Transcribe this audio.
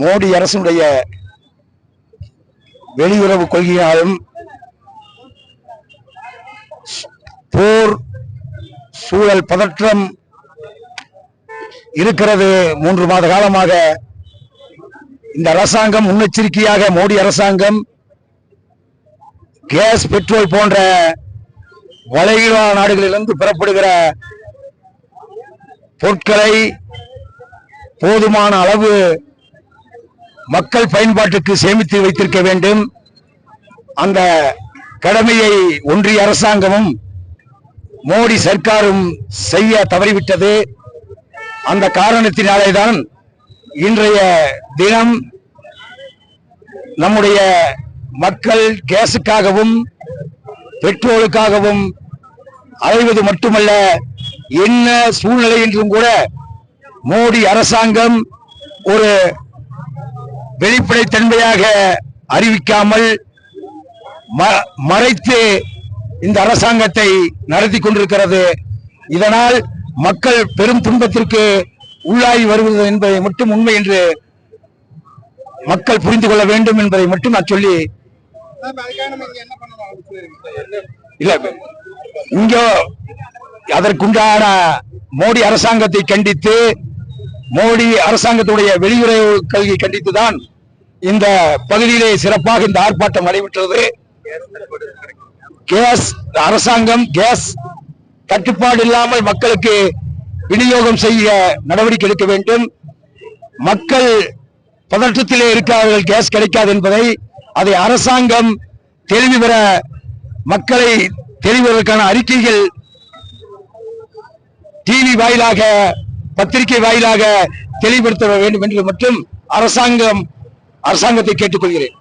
மோடி அரசுடைய வெளியுறவு கொள்கையாலும் போர் சூழல் பதற்றம் இருக்கிறது. 3 மாத காலமாக இந்த அரசாங்கம் முன்னெச்சரிக்கையாக மோடி அரசாங்கம் கேஸ், பெட்ரோல் போன்ற வளைகுடா நாடுகளிலிருந்து பெறப்படுகிற பொருட்களை போதுமான அளவு மக்கள் பயன்பாட்டுக்கு சேமித்து வைத்திருக்க வேண்டும். அந்த கடமையை ஒன்றிய அரசாங்கமும் மோடி சர்க்காரும் செய்ய தவறிவிட்டது. அந்த காரணத்தினாலேதான் இன்றைய தினம் நம்முடைய மக்கள் கேஸுக்காகவும் பெட்ரோலுக்காகவும் அலைவது மட்டுமல்ல, என்ன சூழ்நிலை என்றும் கூட மோடி அரசாங்கம் ஒரு வெளிப்படைத்தன்மையாக அறிவிக்காமல் மறைத்து இந்த அரசாங்கத்தை நடத்தி கொண்டிருக்கிறது. இதனால் மக்கள் பெரும் துன்பத்திற்கு உள்ளாகி வருவது என்பதை மட்டும் உண்மை என்று மக்கள் புரிந்து கொள்ள வேண்டும் என்பதை மட்டும் நான் சொல்லி இல்ல, இங்க அதற்குண்டான மோடி அரசாங்கத்தை கண்டித்து, மோடி அரசாங்கத்துடைய வெளியுறவு கொள்கையை கண்டித்துதான் இந்த பகுதியிலே சிறப்பாக இந்த ஆர்ப்பாட்டம் நடைபெற்றது. கேஸ் அரசாங்கம் கேஸ் தட்டுப்பாடு இல்லாமல் மக்களுக்கு விநியோகம் செய்ய நடவடிக்கை எடுக்க வேண்டும். மக்கள் பதற்றத்திலே இருக்கிறார்கள், கேஸ் கிடைக்காது என்பதை அதை அரசாங்கம் தெளிவு பெற மக்களை தெளிவதற்கான அறிக்கைகள் டிவி வாயிலாக, பத்திரிகை வாயிலாக தெளிவுபடுத்த வேண்டும் என்று மட்டும் அரசாங்கத்தை கேட்டுக்கொள்கிறேன்.